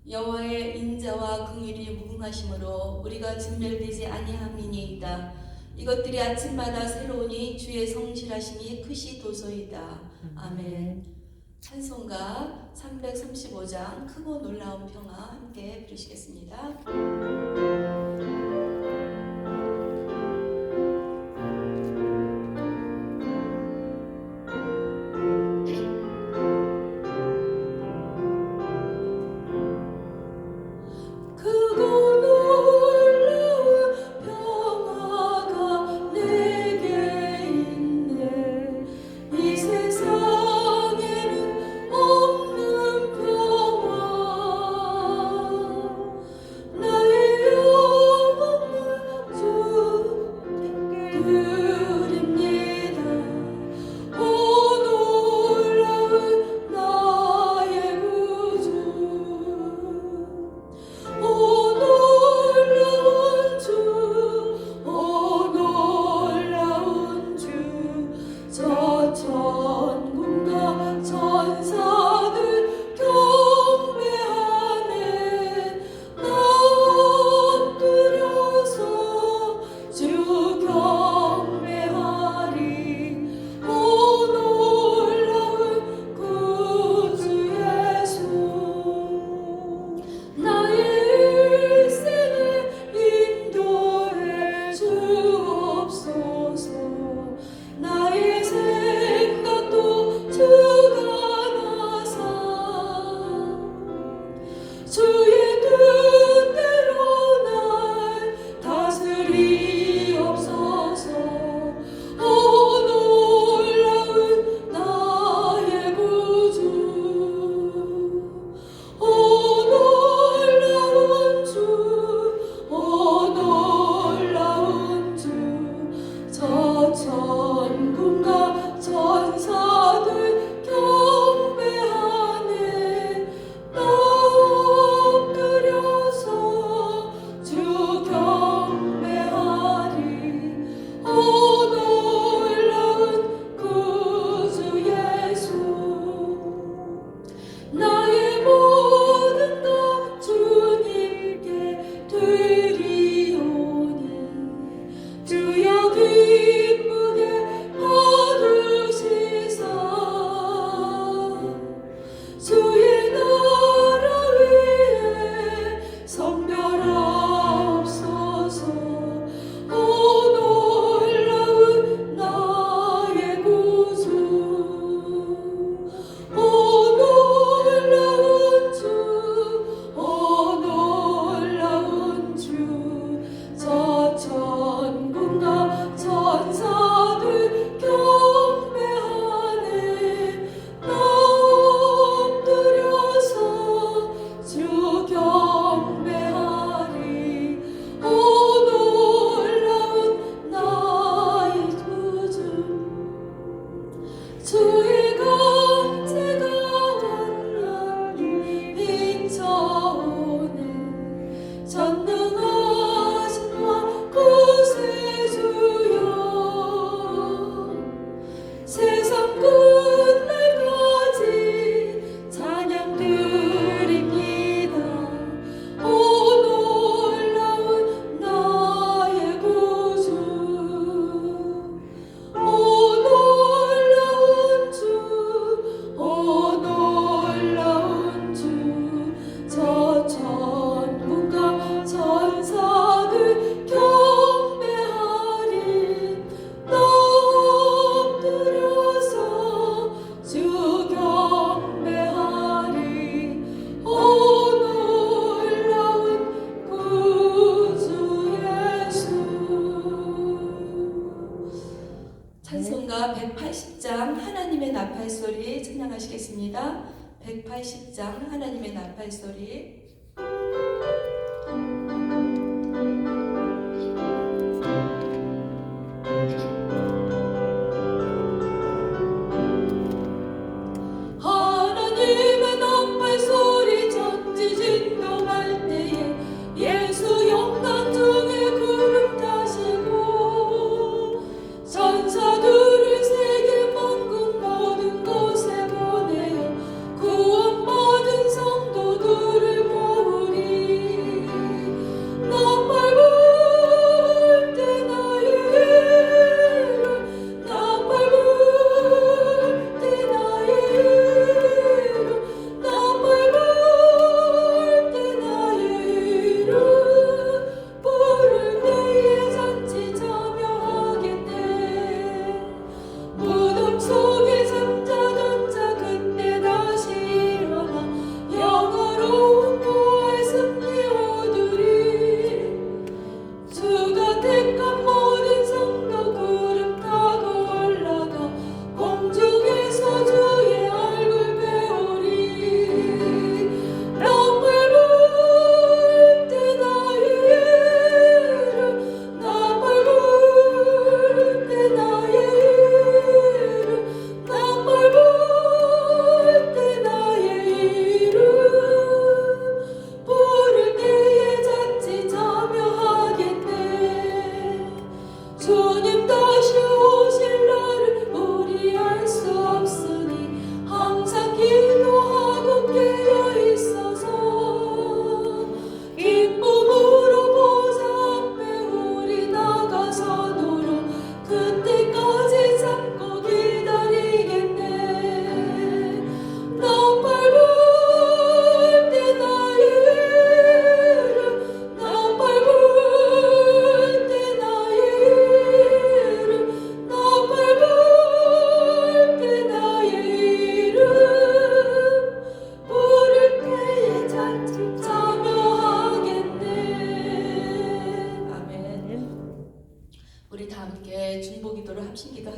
여호와의 인자와 긍휼이 무궁하심으로 우리가 진멸되지 아니함이니이다. 이것들이 아침마다 새로우니 주의 성실하심이 크시도소이다. 아멘. 찬송가 335장 크고 놀라운 평화 함께 부르시겠습니다. 찬송가 180장 하나님의 나팔소리 찬양하시겠습니다. 180장 하나님의 나팔소리. 모든 성도들을 모아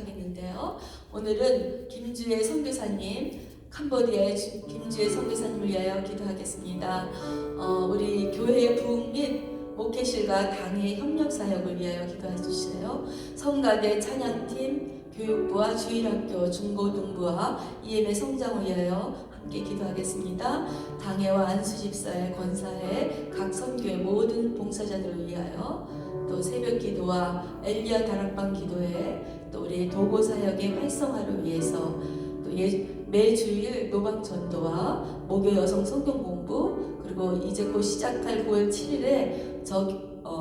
하겠는데요. 오늘은 김주혜 선교사님, 캄보디아의 김주혜 선교사님을 위하여 기도하겠습니다. 우리 교회의 부흥 및 목회실과 당의 협력 사역을 위하여 기도해 주세요. 성가대 찬양팀, 교육부와 주일학교, 중고등부와 EM의 성장을 위하여 함께 기도하겠습니다. 당회와 안수집사회, 권사회, 각 선교의 모든 봉사자들을 위하여, 또 새벽기도와 엘리야 다락방 기도회, 또 우리 도고사역의 활성화를 위해서, 또 매주일 노방전도와 목요 여성 성경 공부, 그리고 이제 곧 시작할 9월 7일에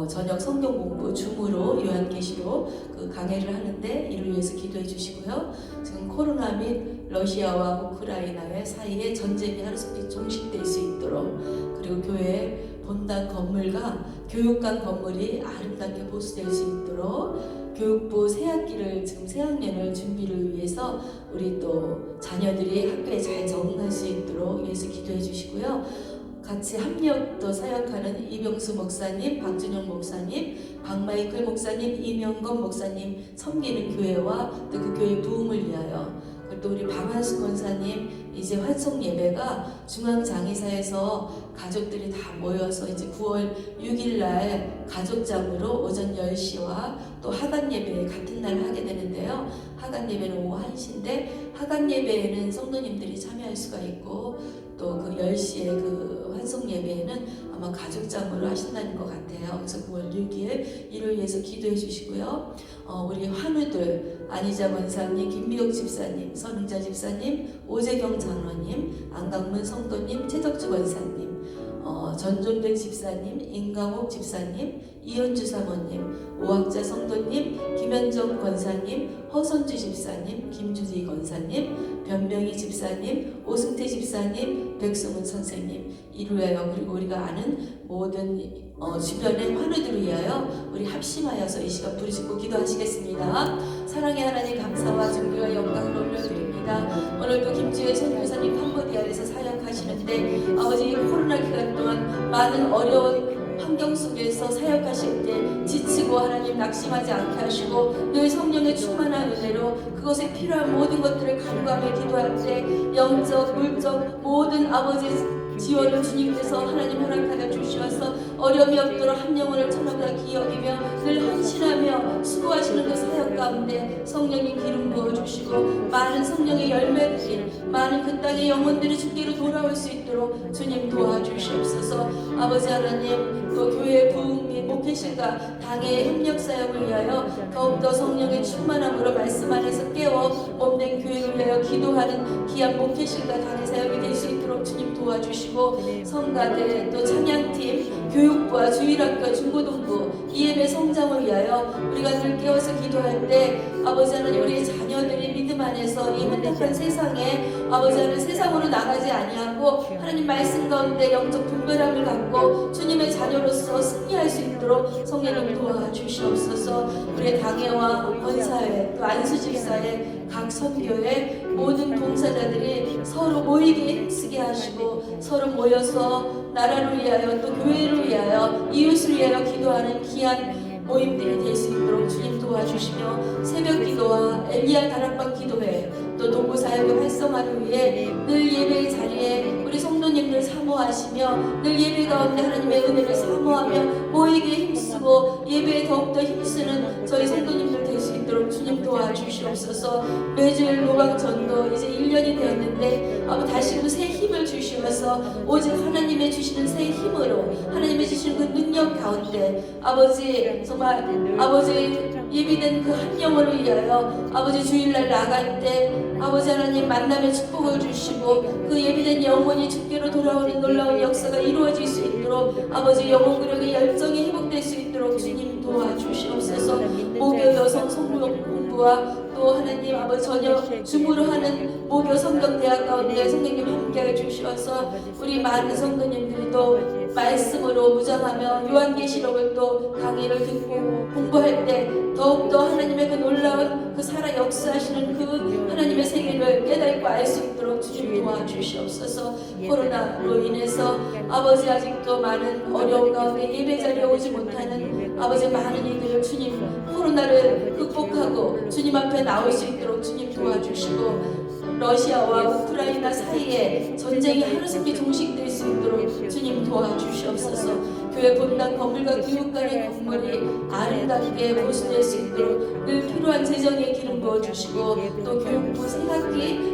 저녁 성경 공부 줌으로 요한계시로 그 강해를 하는데 이를 위해서 기도해 주시고요. 지금 코로나 및 러시아와 우크라이나의 사이에 전쟁이 하루속히 종식될 수 있도록, 그리고 교회 본당 건물과 교육관 건물이 아름답게 보수될 수 있도록, 교육부 새학기를 지금 새학년을 준비를 위해서 우리 또 자녀들이 학교에 잘 적응할 수 있도록 위해서 기도해 주시고요. 같이 합력도 사역하는 이병수 목사님, 박준영 목사님, 박마이클 목사님, 이명건 목사님 섬기는 교회와 또 그 교회 부흥을 위하여, 또 우리 박한수 권사님 이제 활송 예배가 중앙장의사에서 가족들이 다 모여서 이제 9월 6일 날 가족장으로 오전 10시와 또 하간 예배 같은 날 하게 되는데요. 하간 예배는 오후 1시인데 하간 예배에는 성도님들이 참여할 수가 있고, 또 그 10시에 그 환송 예배에는 아마 가족장으로 하신다는 것 같아요. 그래서 9월 6일 이를 위해서 기도해 주시고요. 우리 환우들 안희자 권사님, 김미옥 집사님, 선흥자 집사님, 오재경 장로님, 안강문 성도님, 최덕주 권사님, 전존백 집사님, 임강옥 집사님, 이현주 사모님, 오학자 성도님, 김현정 권사님, 허선주 집사님, 김주지 권사님, 변명희 집사님, 오승태 집사님, 백승훈 선생님 이를 위하여, 그리고 우리가 아는 모든 주변의 환우들을 위하여 우리 합심하여서 이 시간 부르짖고 기도하시겠습니다. 사랑의 하나님, 감사와 존귀와 영광을 올려드립니다. 오늘도 김주혜 선교사님 캄보디아에서 사역하시는데 아버지 코로나 기간 동안 많은 어려운 환경 속에서 사역하실 때 지치고 하나님 낙심하지 않게 하시고 늘 성령의 충만한 은혜로 그것에 필요한 모든 것들을 간구하며 기도할 때 영적, 물적 모든 아버지 지원을 주님께서 하나님 허락하여 주시어서 어려움이 없도록 한 영혼을 천하보다 기여기며 늘 헌신하며 수고하시는 그 사역 가운데 성령이 기름 부어주시고 많은 성령의 열매들이, 많은 그 땅의 영혼들이 주께로 돌아올 수 있도록 주님 도와주시옵소서. 아버지 하나님, 또 교회의 부흥 및 목회실과 당의 협력 사역을 위하여 더욱더 성령의 충만함으로 말씀 안에서 깨워 몸된 교회를 위하여 기도하는 귀한 목회실과 당의 사역이 될 수 있도록 주님 도와주시고, 성가대 또 찬양팀, 교육부와 주일학교, 중고등부, EM의 성장을 위하여 우리가 늘 깨워서 기도할 때 아버지 하나님, 우리 자녀들이 믿음 안에서 이 혼탁한 세상에 아버지 하나님 세상으로 나가지 아니하고 하나님 말씀 가운데 영적 분별함을 갖고 주님의 자녀로서 승리할 수 있도록 성령님 도와주시옵소서. 우리의 당회와 권사회 또 안수집사회 각 선교회 모든 봉사자들이 서로 모이게 힘쓰게 하시고 서로 모여서 나라를 위하여 또 교회를 위하여 이웃을 위하여 기도하는 귀한 모임들이 될 수 있도록 주님 도와주시며, 새벽기도와 엘리야 다락방 기도회 또 동부사역의 활성화를 위해 늘 예배의 자리에 우리 성도님들 사모하시며 늘 예배 가운데 하나님의 은혜를 사모하며 모이기에 힘쓰고 예배에 더욱더 힘쓰는 저희 성도님들 될 수 있도록 주님 도와주시옵소서. 매주일 노방전도 이제 1년이 되었는데 다시금 새 힘을 주시면서 오직 하나님의 주시는 새 힘으로 하나님의 주시는 그 능력 가운데 아버지 정말 아버지 예비된 그 한 영혼을 위하여 아버지 주일날 나갈 때 아버지 하나님 만남의 축복을 주시고 그 예비된 영혼이 주께로 돌아오는 놀라운 역사가 이루어질 수 있도록 아버지 영혼 구력의 열정이 회복될 수 있도록 주님 도와주시옵소서. 목요 여성 성령 공부와 또 하나님 아버지 저녁 줌으로 하는 목요 성경대학 가운데 선생님 함께해 주시어서 우리 많은 성도님들이 또 말씀으로 무장하며 요한계시록을 또 강의를 듣고 공부할 때 더욱더 하나님의 그 놀라운 그 살아 역사하시는 그 하나님의 세계를 깨닫고 알 수 있도록 주님 도와주시옵소서. 코로나로 인해서 아버지 아직도 많은 어려움 가운데 예배 자리에 오지 못하는 아버지 많은 이들을 주님 코로나를 극복하고 주님 앞에 나올 수 있도록 주님 도와주시고 러시아와 우크라이나 사이에 전쟁이 하루속히 종식될 수 있도록 주님 도와주시옵소서. 교회 본당 건물과 교육관의 건물이 아름답게 보수될 수 있도록 늘 필요한 재정에 기름 부어주시고 또 교육부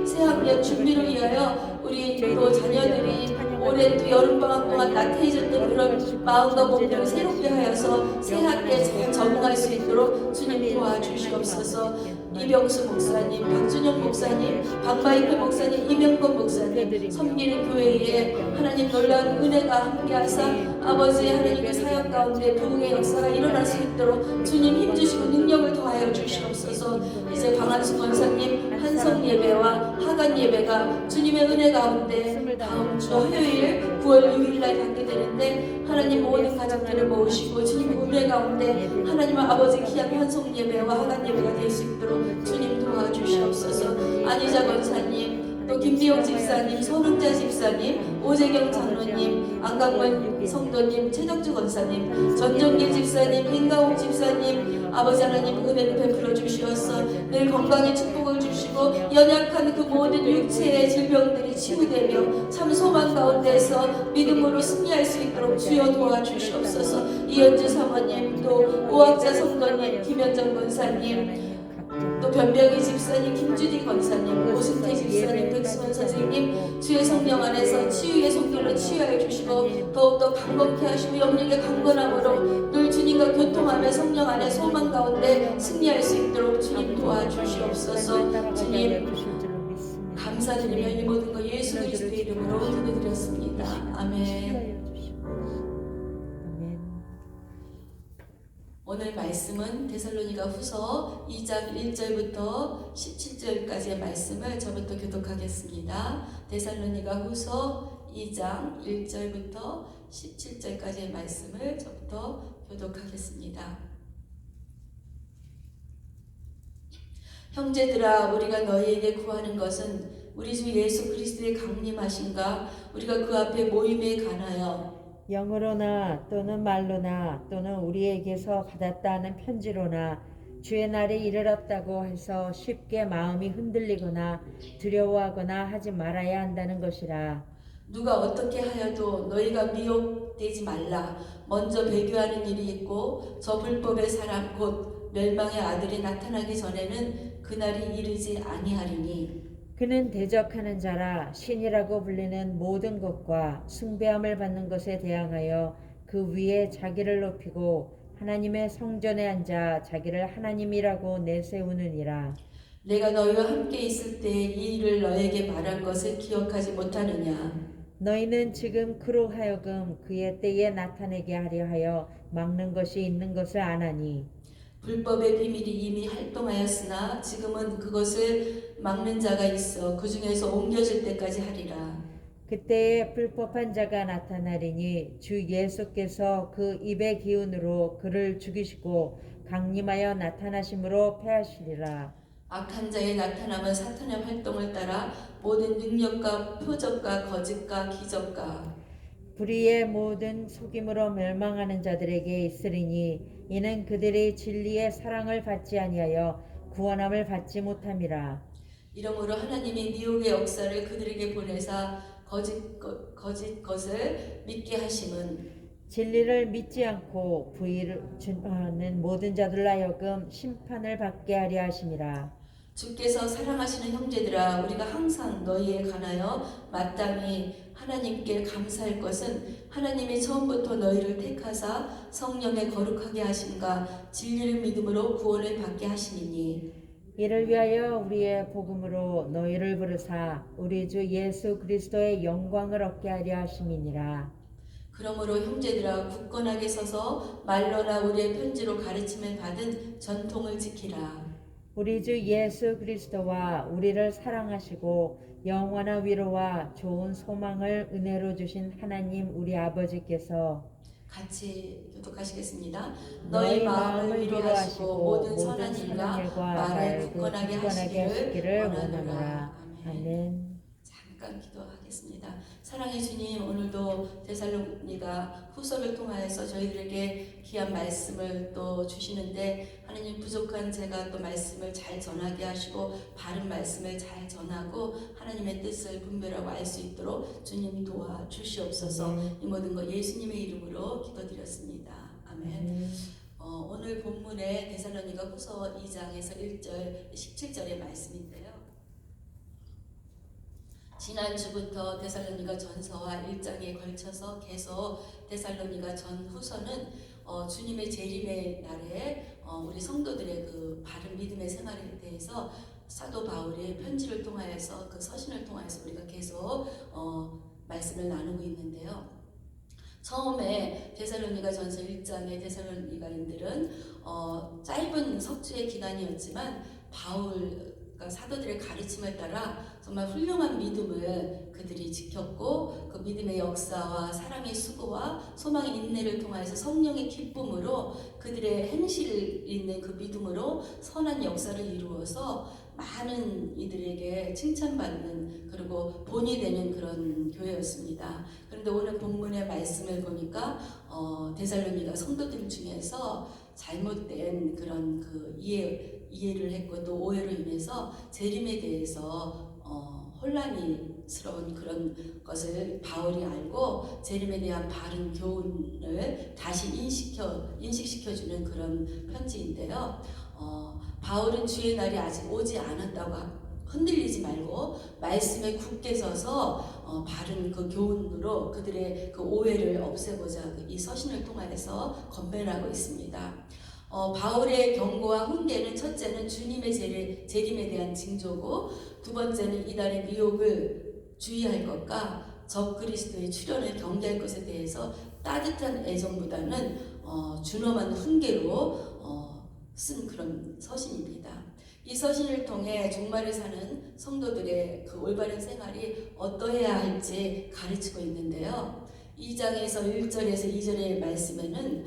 새학년 준비를 위하여 우리 또 자녀들이 올해 또 여름방학 동안 나태해졌던 그런 마음과 몸들을 새롭게 하여서 새학기에 잘 적응할 수 있도록 주님 도와주시옵소서. 이병수 목사님, 박준영 목사님, 박마이크 목사님, 이명건 목사님 섬기는 교회에 하나님 놀라운 은혜가 함께하사 아버지 하나님의 사역 가운데 부흥의 역사가 일어날 수 있도록 주님 힘주시고 능력을 더하여 주시옵소서. 이제 방한수 권사님 한성 예배와 하간 예배가 주님의 은혜 가운데 다음 주 화요일 9월 6일 날 갖게 되는데 하나님 모든 가족들을 모으시고 주님 은혜 가운데 하나님 아버지 귀한 환송 예배와 하간 예배가 될 수 있도록 주님 도와주시옵소서. 안희자 권사님, 또 김비용 집사님, 손흥자 집사님, 오재경 장로님, 안강원 성도님, 최덕주 권사님, 전종길 집사님, 임가옥 집사님, 아버지 하나님 은혜를 베풀어 주시옵소서. 늘 건강의 축복을 주시고 연약한 그 모든 육체의 질병들이 치유되며 참 소망 가운데서 믿음으로 승리할 수 있도록 주여 도와주시옵소서. 이현주 사모님, 또 오학자 성도님, 김현정 권사님, 또 변병희 집사님, 김주디 권사님, 오승태 집사님, 백수원 선생님 주의 성령 안에서 치유의 손길로 치유하여 주시고 더욱더 강건케 하시고 영역의 강건함으로 늘 주님과 교통하며 성령 안에 소망 가운데 승리할 수 있도록 주님 도와주시옵소서. 주님 감사드리며 이 모든 것 예수 그리스도의 이름으로 기도드렸습니다. 아멘. 오늘 말씀은 데살로니가 후서 2장 1절부터 17절까지의 말씀을 저부터 교독하겠습니다. 데살로니가 후서 2장 1절부터 17절까지의 말씀을 저부터 교독하겠습니다. 형제들아, 우리가 너희에게 구하는 것은 우리 주 예수 그리스도의 강림하심과 우리가 그 앞에 모임에 관하여 영으로나 또는 말로나 또는 우리에게서 받았다 하는 편지로나 주의 날이 이르렀다고 해서 쉽게 마음이 흔들리거나 두려워하거나 하지 말아야 한다는 것이라. 누가 어떻게 하여도 너희가 미혹되지 말라. 먼저 배교하는 일이 있고 저 불법의 사람 곧 멸망의 아들이 나타나기 전에는 그날이 이르지 아니하리니 그는 대적하는 자라 신이라고 불리는 모든 것과 숭배함을 받는 것에 대항하여 그 위에 자기를 높이고 하나님의 성전에 앉아 자기를 하나님이라고 내세우느니라. 내가 너희와 함께 있을 때 이 일을 너에게 말한 것을 기억하지 못하느냐. 너희는 지금 그로 하여금 그의 때에 나타내게 하려 하여 막는 것이 있는 것을 아나니 불법의 비밀이 이미 활동하였으나 지금은 그것을 막는 자가 있어 그 중에서 옮겨질 때까지 하리라. 그때에 불법한 자가 나타나리니 주 예수께서 그 입의 기운으로 그를 죽이시고 강림하여 나타나심으로 패하시리라. 악한 자의 나타남은 사탄의 활동을 따라 모든 능력과 표적과 거짓과 기적과 불의의 모든 속임으로 멸망하는 자들에게 있으리니 이는 그들이 진리의 사랑을 받지 아니하여 구원함을 받지 못함이라. 이러므로 하나님이 미혹의 역사를 그들에게 보내사 거짓 것을 믿게 하심은 진리를 믿지 않고 부의를 하는 모든 자들로 하여금 심판을 받게 하려 하심이라. 주께서 사랑하시는 형제들아, 우리가 항상 너희에 관하여 마땅히 하나님께 감사할 것은 하나님이 처음부터 너희를 택하사 성령에 거룩하게 하심과 진리를 믿음으로 구원을 받게 하심이니 이를 위하여 우리의 복음으로 너희를 부르사 우리 주 예수 그리스도의 영광을 얻게 하려 하심이니라. 그러므로 형제들아, 굳건하게 서서 말로나 우리의 편지로 가르침을 받은 전통을 지키라. 우리 주 예수 그리스도와 우리를 사랑하시고 영원한 위로와 좋은 소망을 은혜로 주신 하나님 우리 아버지께서 같이 교독하시겠습니다. 너희 마음을 위로하시고 모든 선한 일과 말을 굳건하게 하시기를 원하노라. 아멘. 잠깐 기도하겠습니다. 사랑의 주님, 오늘도 데살로니가 후서를 통하여서 저희들에게 귀한 말씀을 또 주시는데 하나님, 부족한 제가 또 말씀을 잘 전하게 하시고 바른 말씀을 잘 전하고 하나님의 뜻을 분별하고 알 수 있도록 주님 도와 주시옵소서. 이 모든 것 예수님의 이름으로 기도드렸습니다. 아멘. 오늘 본문의 데살로니가 후서 2장에서 1절 17절의 말씀인데요. 지난주부터 데살로니가 전서와 1장에 걸쳐서 계속 데살로니가 전 후서는 주님의 재림의 날에 우리 성도들의 그 바른 믿음의 생활에 대해서 사도 바울의 편지를 통하여서 그 서신을 통하여서 우리가 계속 말씀을 나누고 있는데요. 처음에 데살로니가 전서 1장의 데살로니가인들은 짧은 석주의 기간이었지만 바울 사도들의 가르침을 따라 정말 훌륭한 믿음을 그들이 지켰고 그 믿음의 역사와 사랑의 수고와 소망의 인내를 통하여서 성령의 기쁨으로 그들의 행실 있는 그 믿음으로 선한 역사를 이루어서 많은 이들에게 칭찬받는 그리고 본이 되는 그런 교회였습니다. 그런데 오늘 본문의 말씀을 보니까 데살로니가 성도들 중에서 잘못된 그런 그 이해를 했고 또 오해로 인해서 재림에 대해서 혼란스러운 그런 것을 바울이 알고 재림에 대한 바른 교훈을 다시 인식시켜주는 그런 편지인데요. 바울은 주의 날이 아직 오지 않았다고 흔들리지 말고 말씀에 굳게 서서 바른 그 교훈으로 그들의 그 오해를 없애고자 이 서신을 통하여서 건면하고 있습니다. 바울의 경고와 훈계는 첫째는 주님의 재림에 대한 징조고 두 번째는 이달의 미혹을 주의할 것과 적 그리스도의 출현을 경계할 것에 대해서 따뜻한 애정보다는 준엄한 훈계로 쓴 그런 서신입니다. 이 서신을 통해 종말을 사는 성도들의 그 올바른 생활이 어떠해야 할지 가르치고 있는데요. 2장에서 1절에서 2절의 말씀에는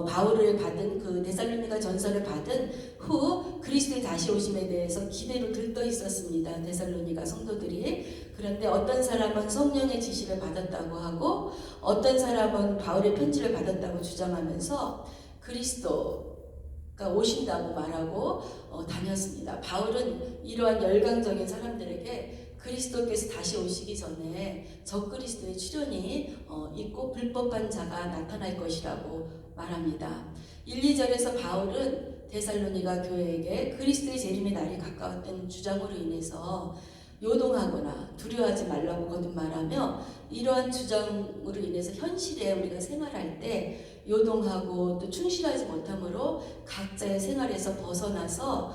바울을 받은 그 데살로니가 전서를 받은 후 그리스도의 다시 오심에 대해서 기대로 들떠 있었습니다. 데살로니가 성도들이. 그런데 어떤 사람은 성령의 지시를 받았다고 하고 어떤 사람은 바울의 편지를 받았다고 주장하면서 그리스도가 오신다고 말하고 다녔습니다. 바울은 이러한 열광적인 사람들에게 그리스도께서 다시 오시기 전에 적그리스도의 출현이 있고 불법한 자가 나타날 것이라고 말합니다. 1, 2절에서 바울은 데살로니가 교회에게 그리스도의 재림의 날이 가까웠던 주장으로 인해서 요동하거나 두려워하지 말라고 거듭말하며 이러한 주장으로 인해서 현실에 우리가 생활할 때 요동하고 또 충실하지 못함으로 각자의 생활에서 벗어나서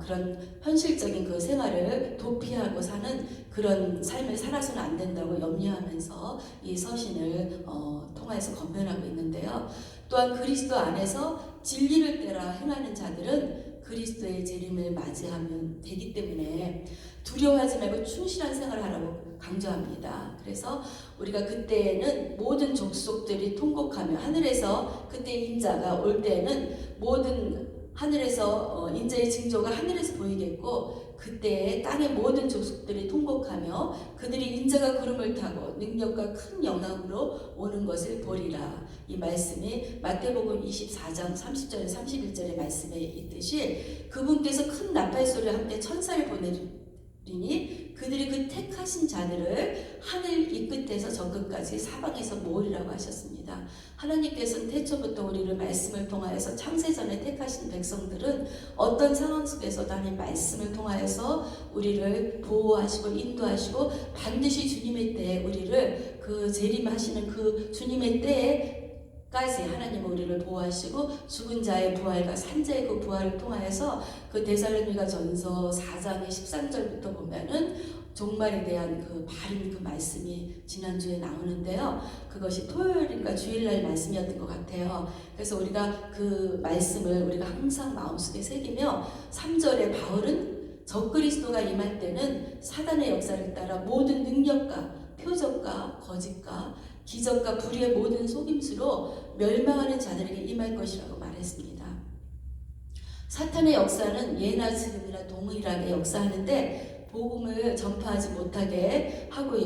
그런 현실적인 그 생활을 도피하고 사는 그런 삶을 살아서는 안 된다고 염려하면서 이 서신을 통해서 건면하고 있는데요. 또한 그리스도 안에서 진리를 따라 행하는 자들은 그리스도의 재림을 맞이하면 되기 때문에 두려워하지 말고 충실한 생활을 하라고 강조합니다. 그래서 우리가 그때에는 모든 족속들이 통곡하며 하늘에서 그때 인자가 올 때에는 모든 하늘에서 인자의 징조가 하늘에서 보이겠고 그때 땅의 모든 족속들이 통곡하며 그들이 인자가 구름을 타고 능력과 큰 영광으로 오는 것을 보리라. 이 말씀이 마태복음 24장 30절 31절의 말씀에 있듯이 그분께서 큰 나팔 소리와 함께 천사를 보내리니 그들이 그 택하신 자들을 하늘 이 끝에서 저 끝까지 사방에서 모으리라고 하셨습니다. 하나님께서는 태초부터 우리를 말씀을 통하여서 창세전에 택하신 백성들은 어떤 상황 속에서도 하나님 말씀을 통하여서 우리를 보호하시고 인도하시고 반드시 주님의 때에 우리를 그 재림하시는 그 주님의 때에 까지 하나님 우리를 보호하시고 죽은 자의 부활과 산자의 그 부활을 통하여서 그 데살로니가 전서 4장의 13절부터 보면은 종말에 대한 그 바른 그 말씀이 지난주에 나오는데요. 그것이 토요일인가 주일날 말씀이었던 것 같아요. 그래서 우리가 그 말씀을 우리가 항상 마음속에 새기며 3절에 바울은 적그리스도가 임할 때는 사단의 역사를 따라 모든 능력과 표적과 거짓과 기적과 불의의 모든 속임수로 멸망하는 자들에게 임할 것이라고 말했습니다. 사탄의 역사는 예나 지금이나 동일하게 역사하는데 복음을 전파하지 못하게 하고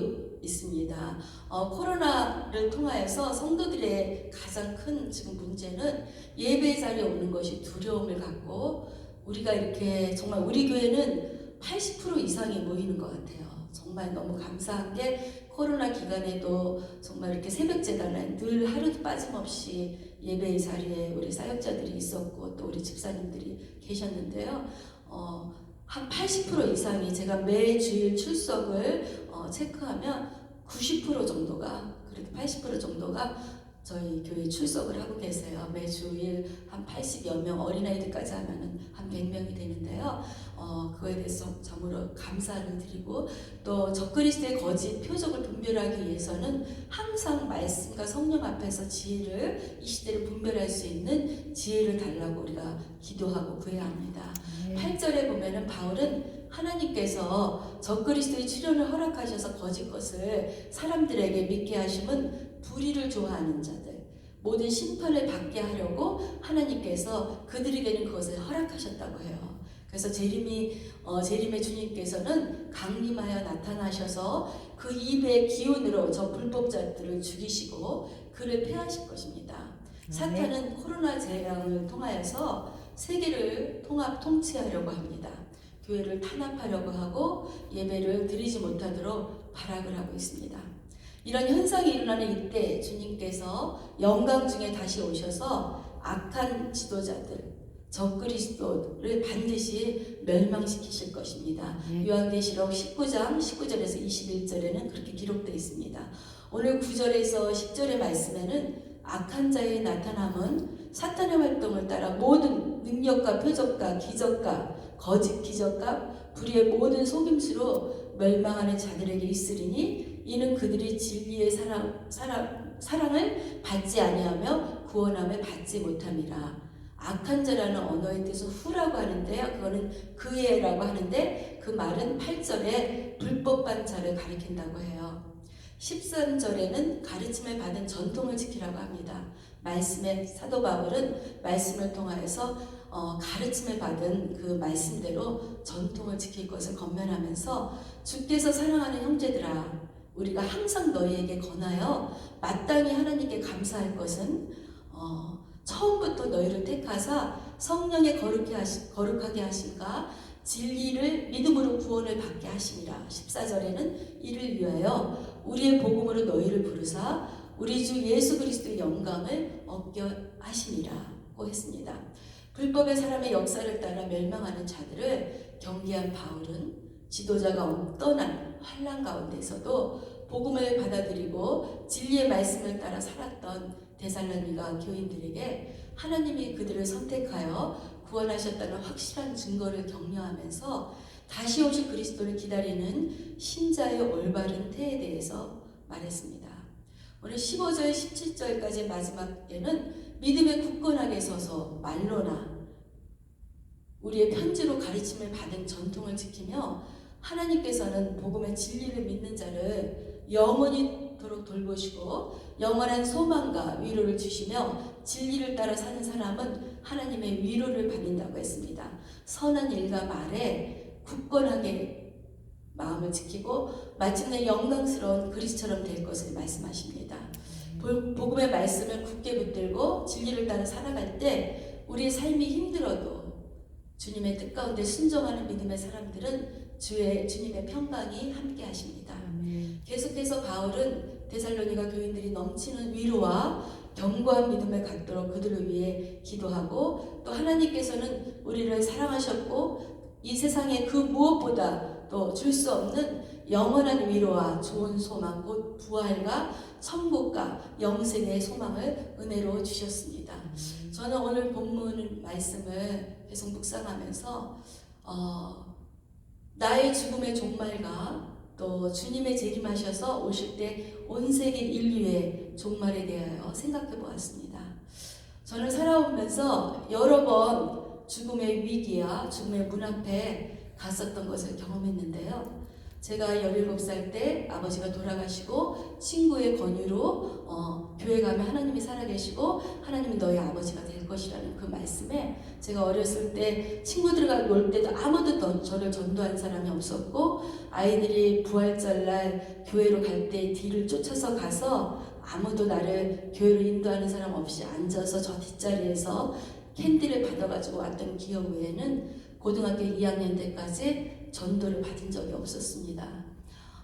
있습니다. 코로나를 통하여서 성도들의 가장 큰 지금 문제는 예배 자리에 오는 것이 두려움을 갖고 우리가 이렇게 정말 우리 교회는 80% 이상이 모이는 것 같아요. 정말 너무 감사한 게 코로나 기간에도 정말 이렇게 새벽 재단에 늘 하루도 빠짐없이 예배 자리에 우리 사역자들이 있었고 또 우리 집사님들이 계셨는데요. 한 80% 이상이 제가 매주일 출석을 체크하면 90% 정도가 그래도 80% 정도가 저희 교회 출석을 하고 계세요. 매주일 한 80여 명 어린아이들까지 하면은 한 100명이 되는데요. 그거에 대해서 참으로 감사를 드리고 또 적그리스도의 거짓 표적을 분별하기 위해서는 항상 말씀과 성령 앞에서 지혜를 이 시대를 분별할 수 있는 지혜를 달라고 우리가 기도하고 구해야 합니다. 8절에 보면은 바울은 하나님께서 적그리스도의 출현을 허락하셔서 거짓 것을 사람들에게 믿게 하심은 불의를 좋아하는 자들 모든 심판을 받게 하려고 하나님께서 그들에게는 그것을 허락하셨다고 해요. 그래서 재림의 주님께서는 강림하여 나타나셔서 그 입의 기운으로 저 불법자들을 죽이시고 그를 폐하실 것입니다. 사탄은 코로나 재앙을 통하여서 세계를 통치하려고 합니다. 교회를 탄압하려고 하고 예배를 드리지 못하도록 발악을 하고 있습니다. 이런 현상이 일어나는 이때 주님께서 영광 중에 다시 오셔서 악한 지도자들, 적그리스도를 반드시 멸망시키실 것입니다. 요한계시록 19장 19절에서 21절에는 그렇게 기록되어 있습니다. 오늘 9절에서 10절의 말씀에는 악한 자의 나타남은 사탄의 활동을 따라 모든 능력과 표적과 기적과 거짓 기적과 불의의 모든 속임수로 멸망하는 자들에게 있으리니 이는 그들이 진리의 사랑을 받지 아니하며 구원함을 받지 못함이라. 악한 자라는 언어의 뜻은 후라고 하는데요. 그거는 그애라고 하는데 그 말은 8절에 불법한 자를 가리킨다고 해요. 13절에는 가르침을 받은 전통을 지키라고 합니다. 말씀의 사도 바울은 말씀을 통하여서 가르침을 받은 그 말씀대로 전통을 지킬 것을 권면하면서 주께서 사랑하는 형제들아 우리가 항상 너희에게 권하여 마땅히 하나님께 감사할 것은 처음부터 너희를 택하사 성령의 거룩하게 하심과 진리를 믿음으로 구원을 받게 하심이라. 14절에는 이를 위하여 우리의 복음으로 너희를 부르사 우리 주 예수 그리스도의 영광을 얻게 하심이라고 했습니다. 불법의 사람의 역사를 따라 멸망하는 자들을 경계한 바울은 지도자가 떠난 환난 가운데서도 복음을 받아들이고 진리의 말씀을 따라 살았던 데살로니가 교인들에게 하나님이 그들을 선택하여 구원하셨다는 확실한 증거를 격려하면서 다시 오실 그리스도를 기다리는 신자의 올바른 태에 대해서 말했습니다. 오늘 15절 17절까지 마지막에는 믿음에 굳건하게 서서 말로나 우리의 편지로 가르침을 받은 전통을 지키며 하나님께서는 복음의 진리를 믿는 자를 영원히 돌보시고 영원한 소망과 위로를 주시며 진리를 따라 사는 사람은 하나님의 위로를 받는다고 했습니다. 선한 일과 말에 굳건하게 마음을 지키고 마침내 영광스러운 그리스처럼 될 것을 말씀하십니다. 복음의 말씀을 굳게 붙들고 진리를 따라 살아갈 때 우리의 삶이 힘들어도 주님의 뜻 가운데 순종하는 믿음의 사람들은 주님의 평강이 함께 하십니다. 계속해서 바울은 데살로니가 교인들이 넘치는 위로와 견고한 믿음을 갖도록 그들을 위해 기도하고 또 하나님께서는 우리를 사랑하셨고 이 세상에 그 무엇보다 또 줄 수 없는 영원한 위로와 좋은 소망 곧 부활과 천국과 영생의 소망을 은혜로 주셨습니다. 저는 오늘 본문 말씀을 계속 묵상하면서 나의 죽음의 종말과 또 주님의 재림하셔서 오실 때 온 세계 인류의 종말에 대하여 생각해 보았습니다. 저는 살아오면서 여러 번 죽음의 위기와 죽음의 문 앞에 갔었던 것을 경험했는데요. 제가 17살 때 아버지가 돌아가시고 친구의 권유로 교회 가면 하나님이 살아계시고 하나님이 너의 아버지가 될 것이라는 그 말씀에 제가 어렸을 때 친구들과 놀 때도 아무도 저를 전도한 사람이 없었고 아이들이 부활절날 교회로 갈 때 뒤를 쫓아서 가서 아무도 나를 교회로 인도하는 사람 없이 앉아서 저 뒷자리에서 캔디를 받아가지고 왔던 기억 외에는 고등학교 2학년 때까지 전도를 받은 적이 없었습니다.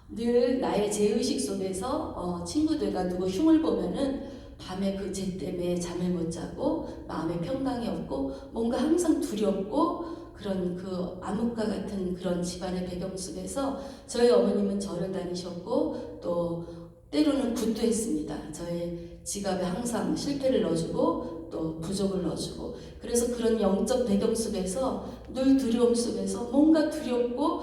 늘 나의 죄의식 속에서 친구들과 누구 흉을 보면은 밤에 그 죄 때문에 잠을 못 자고 마음에 평강이 없고 뭔가 항상 두렵고 그런 그 암흑과 같은 그런 집안의 배경 속에서 저희 어머님은 절을 다니셨고 또 때로는 굿도 했습니다. 저의 지갑에 항상 실패를 넣어주고 또 부족을 넣어주고 그래서 그런 영적 배경 속에서 늘 두려움 속에서 뭔가 두렵고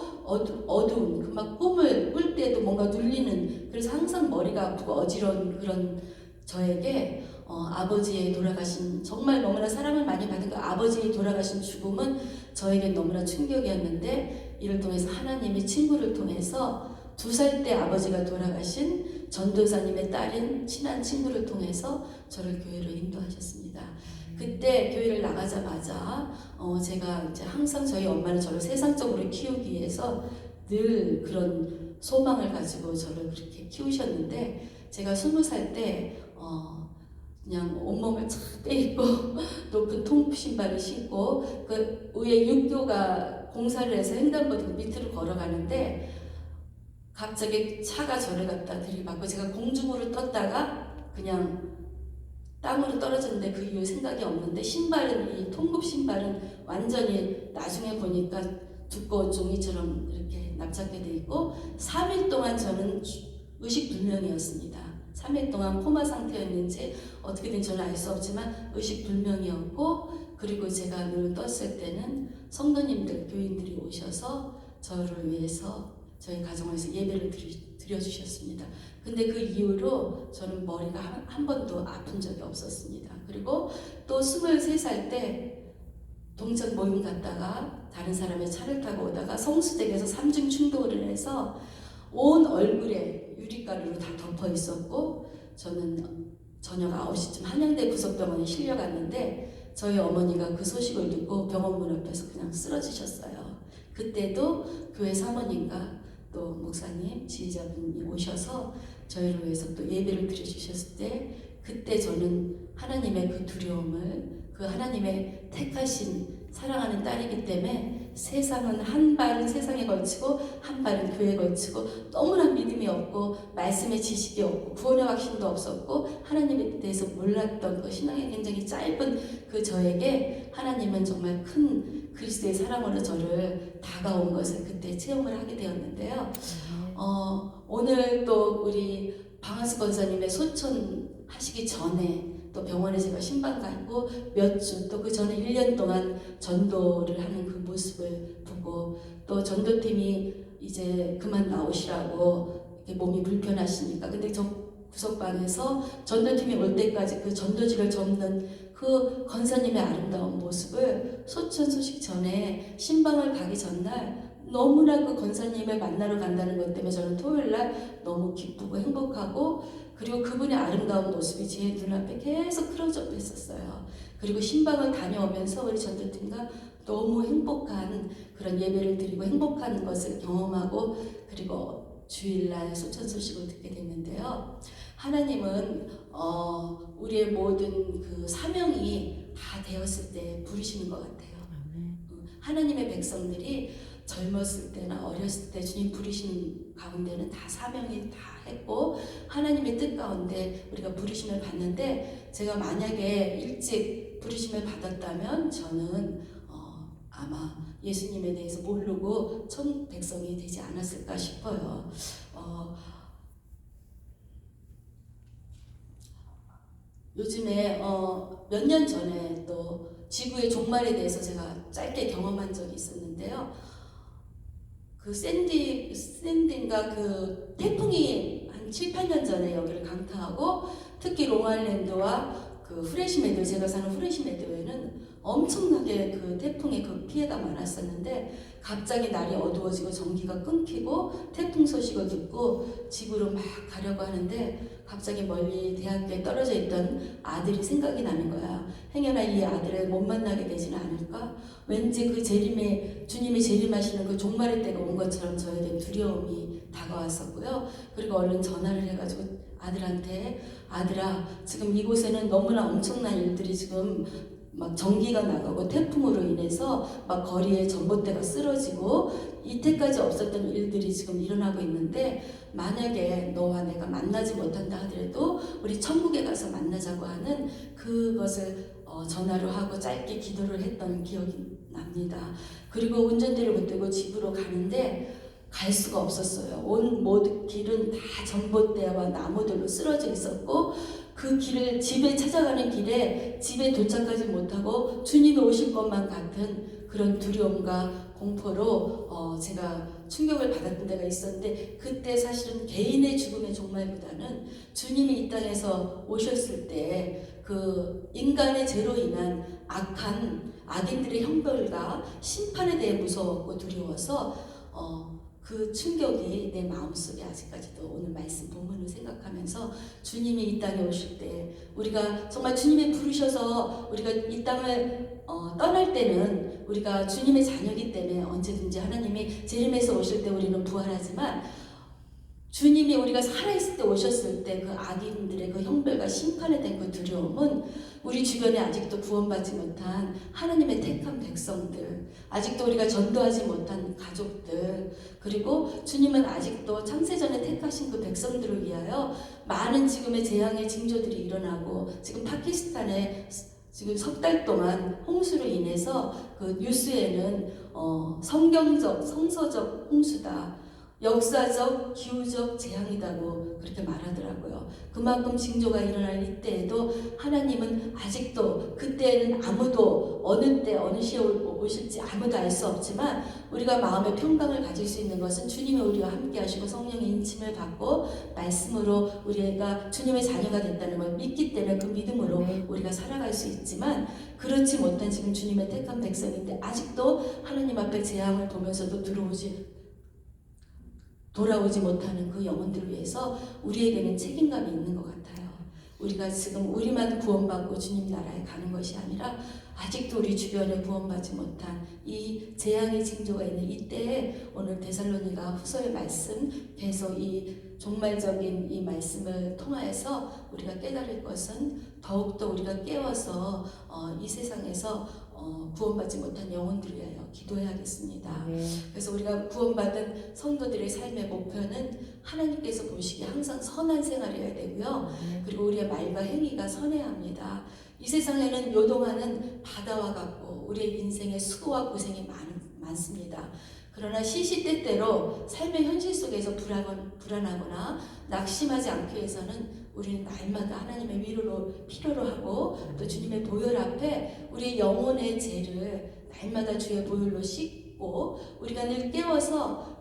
어두운 그 막 꿈을 꿀 때도 뭔가 눌리는 그래서 항상 머리가 아프고 어지러운 그런 저에게 아버지의 돌아가신 정말 너무나 사랑을 많이 받은 그 아버지의 돌아가신 죽음은 저에게 너무나 충격이었는데 이를 통해서 하나님이 친구를 통해서 2살 때 아버지가 돌아가신 전도사님의 딸인 친한 친구를 통해서 저를 교회로 인도하셨습니다. 그때 교회를 나가자마자 제가 이제 항상 저희 엄마는 저를 세상적으로 키우기 위해서 늘 그런 소망을 가지고 저를 그렇게 키우셨는데 제가 20살 때 그냥 온몸을 착 빼입고 높은 통신발을 신고 그 위에 육교가 공사를 해서 횡단보도 밑으로 걸어가는데 갑자기 차가 저를 갖다 들이받고 제가 공중으로 떴다가 그냥 땅으로 떨어졌는데 그 이후 생각이 없는데 신발은 이 통굽 신발은 완전히 나중에 보니까 두꺼운 종이처럼 이렇게 납작게 돼 있고 3일 동안 저는 의식불명이었습니다. 3일 동안 코마 상태였는지 어떻게든 저는 알 수 없지만 의식불명이었고 그리고 제가 눈을 떴을 때는 성도님들 교인들이 오셔서 저를 위해서 저희 가정을 위해서 예배를 드려주셨습니다. 근데 그 이후로 저는 머리가 한 번도 아픈 적이 없었습니다. 그리고 또 23살 때 동창 모임 갔다가 다른 사람의 차를 타고 오다가 성수댁에서 3중 충돌을 해서 온 얼굴에 유리가루로 다 덮어 있었고 저는 저녁 9시쯤 한양대 구석병원에 실려갔는데 저희 어머니가 그 소식을 듣고 병원 문 앞에서 그냥 쓰러지셨어요. 그때도 교회 사모님과 또 목사님, 지휘자분이 오셔서 저희를 위해서 또 예배를 드려주셨을 때 그때 저는 하나님의 그 두려움을 그 하나님의 택하신 사랑하는 딸이기 때문에 세상은 한 발은 세상에 걸치고 한 발은 교회에 걸치고 너무나 믿음이 없고 말씀의 지식이 없고 구원의 확신도 없었고 하나님에 대해서 몰랐던 그 신앙이 굉장히 짧은 그 저에게 하나님은 정말 큰 그리스도의 사랑으로 저를 다가온 것을 그때 체험을 하게 되었는데요. 오늘 또 우리 방한수 권사님의 소천 하시기 전에 또 병원에 제가 신방 가 있고 몇 주 또 그 전에 1년 동안 전도를 하는 그 모습을 보고 또 전도팀이 이제 그만 나오시라고 이렇게 몸이 불편하시니까 근데 저 구석방에서 전도팀이 올 때까지 그 전도지를 접는 그 권사님의 아름다운 모습을 소천 소식 전에 신방을 가기 전날 너무나 그 권사님을 만나러 간다는 것 때문에 저는 토요일날 너무 기쁘고 행복하고 그리고 그분의 아름다운 모습이 제 눈앞에 계속 흐려져 있었어요. 그리고 신방을 다녀오면서 우리 전도팀과 너무 행복한 그런 예배를 드리고 행복한 것을 경험하고 그리고 주일날 소천 소식을 듣게 됐는데요. 하나님은 우리의 모든 그 사명이 다 되었을 때 부르시는 것 같아요. 하나님의 백성들이 젊었을 때나 어렸을 때 주님 부르시는 가운데는 다 사명이 다 했고 하나님의 뜻 가운데 우리가 부르심을 받는데 제가 만약에 일찍 부르심을 받았다면 저는 아마 예수님에 대해서 모르고 천 백성이 되지 않았을까 싶어요. 요즘에 몇 년 전에 또 지구의 종말에 대해서 제가 짧게 경험한 적이 있었는데요. 그 샌디인가 그 태풍이 한 7, 8년 전에 여기를 강타하고 특히 롱아일랜드와 그 후레시메드, 제가 사는 후레시메드에는 엄청나게 그 태풍의 그 피해가 많았었는데 갑자기 날이 어두워지고 전기가 끊기고 태풍 소식을 듣고 집으로 막 가려고 하는데 갑자기 멀리 대학교에 떨어져 있던 아들이 생각이 나는 거야. 행여나 이 아들을 못 만나게 되지는 않을까? 왠지 그 주님이 재림하시는 그 종말의 때가 온 것처럼 저에 대한 두려움이 다가왔었고요. 그리고 얼른 전화를 해가지고 아들한테, 아들아, 지금 이곳에는 너무나 엄청난 일들이 지금 막 전기가 나가고 태풍으로 인해서 막 거리에 전봇대가 쓰러지고 이때까지 없었던 일들이 지금 일어나고 있는데 만약에 너와 내가 만나지 못한다 하더라도 우리 천국에 가서 만나자고 하는 그것을 전화로 하고 짧게 기도를 했던 기억이 납니다. 그리고 운전대를 붙들고 집으로 가는데 갈 수가 없었어요. 온 모든 길은 다 전봇대와 나무들로 쓰러져 있었고 그 길을 집에 찾아가는 길에 집에 도착하지 못하고 주님이 오실 것만 같은 그런 두려움과 공포로 제가 충격을 받았던 때가 있었는데 그때 사실은 개인의 죽음의 종말보다는 주님이 이 땅에서 오셨을 때 그 인간의 죄로 인한 악한 악인들의 형벌과 심판에 대해 무서웠고 두려워서 그 충격이 내 마음속에 아직까지도 오늘 말씀 본문을 생각하면서 주님이 이 땅에 오실 때 우리가 정말 주님이 부르셔서 우리가 이 땅을 떠날 때는 우리가 주님의 자녀이기 때문에 언제든지 하나님이 재림해서 오실 때 우리는 부활하지만 주님이 우리가 살아있을 때 오셨을 때 그 악인들의 그 형벌과 심판에 대한 그 두려움은 우리 주변에 아직도 구원받지 못한 하나님의 택한 백성들, 아직도 우리가 전도하지 못한 가족들, 그리고 주님은 아직도 창세전에 택하신 그 백성들을 위하여 많은 지금의 재앙의 징조들이 일어나고 지금 파키스탄에 지금 석 달 동안 홍수로 인해서 그 뉴스에는 성경적, 성서적 홍수다. 역사적, 기후적 재앙이라고 그렇게 말하더라고요. 그만큼 징조가 일어날 이때에도 하나님은 아직도 그때는 아무도 어느 때 어느 시에 오실지 아무도 알 수 없지만 우리가 마음의 평강을 가질 수 있는 것은 주님이 우리와 함께 하시고 성령의 인침을 받고 말씀으로 우리가 주님의 자녀가 됐다는 걸 믿기 때문에 그 믿음으로 우리가 살아갈 수 있지만 그렇지 못한 지금 주님의 택한 백성인데 아직도 하나님 앞에 재앙을 보면서도 돌아오지 못하는 그 영혼들을 위해서 우리에게는 책임감이 있는 것 같아요. 우리가 지금 우리만 구원받고 주님 나라에 가는 것이 아니라 아직도 우리 주변에 구원받지 못한 이 재앙의 징조가 있는 이때에 오늘 데살로니가 후서의 말씀 계속 이 종말적인 이 말씀을 통하여서 우리가 깨달을 것은 더욱더 우리가 깨워서 이 세상에서 구원받지 못한 영혼들을 위하여 기도해야겠습니다. 그래서 우리가 구원받은 성도들의 삶의 목표는 하나님께서 보시기에 항상 선한 생활이어야 되고요. 그리고 우리의 말과 행위가 선해야 합니다. 이 세상에는 요동하는 바다와 같고 우리의 인생에 수고와 고생이 많습니다. 그러나 시시때때로 삶의 현실 속에서 불안하거나 낙심하지 않기 위해서는 우리는 날마다 하나님의 위로로 필요로 하고 또 주님의 보혈 앞에 우리의 영혼의 죄를 날마다 주의 보혈로 씻고 우리가 늘 깨워서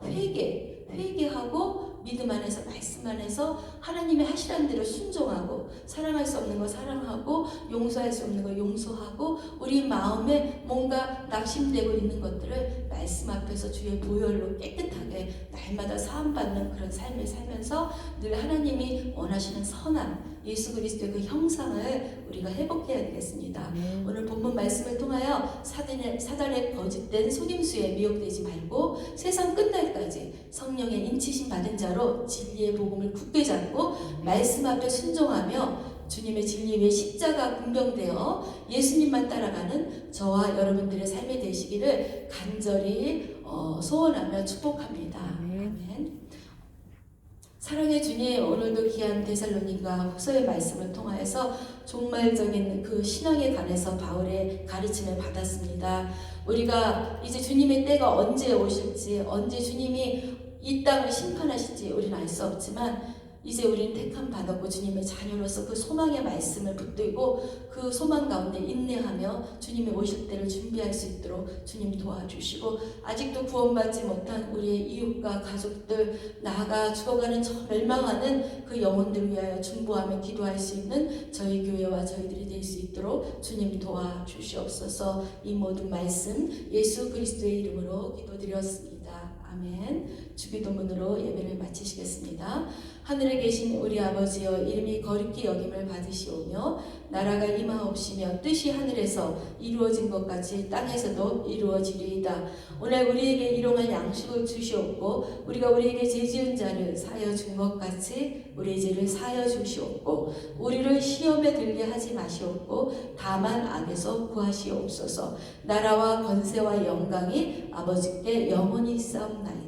회개하고 믿음 안에서 말씀 안에서 하나님의 하시라는 대로 순종하고 사랑할 수 없는 거 사랑하고 용서할 수 없는 거 용서하고 우리 마음에 뭔가 낙심되고 있는 것들을 말씀 앞에서 주의 보혈로 깨끗하게 날마다 사함받는 그런 삶을 살면서 늘 하나님이 원하시는 선한 예수 그리스도의 그 형상을 우리가 회복해야 되겠습니다. 오늘 본문 말씀을 통하여 사단의 거짓된 속임수에 미혹되지 말고 세상 끝날까지 성령의 인치심 받은 자로 진리의 복음을 굳게 잡고 말씀 앞에 순종하며 주님의 진리 위에 십자가 군병되어 예수님만 따라가는 저와 여러분들의 삶이 되시기를 간절히 소원하며 축복합니다. 아멘. 사랑의 주님, 오늘도 귀한 데살로니가 후서의 말씀을 통하여서 종말적인 그 신앙에 관해서 바울의 가르침을 받았습니다. 우리가 이제 주님의 때가 언제 오실지, 언제 주님이 이 땅을 심판하실지 우리는 알 수 없지만 이제 우리는 택함 받았고 주님의 자녀로서 그 소망의 말씀을 붙들고 그 소망 가운데 인내하며 주님의 오실 때를 준비할 수 있도록 주님 도와주시고, 아직도 구원받지 못한 우리의 이웃과 가족들, 나아가 죽어가는 저 멸망하는 그 영혼들을 위하여 중보하며 기도할 수 있는 저희 교회와 저희들이 될 수 있도록 주님 도와주시옵소서. 이 모든 말씀 예수 그리스도의 이름으로 기도드렸습니다. 아멘. 주기도문으로 예배를 마치시겠습니다. 하늘에 계신 우리 아버지여, 이름이 거룩히 여김을 받으시오며 나라가 임하옵시며 뜻이 하늘에서 이루어진 것 같이 땅에서도 이루어지리이다. 오늘 우리에게 일용할 양식을 주시옵고 우리가 우리에게 죄지은 자를 사하여 준 것 같이 우리의 죄를 사하여 주시옵고 우리를 시험에 들게 하지 마시옵고 다만 악에서 구하시옵소서. 나라와 권세와 영광이 아버지께 영원히 있사옵나이다.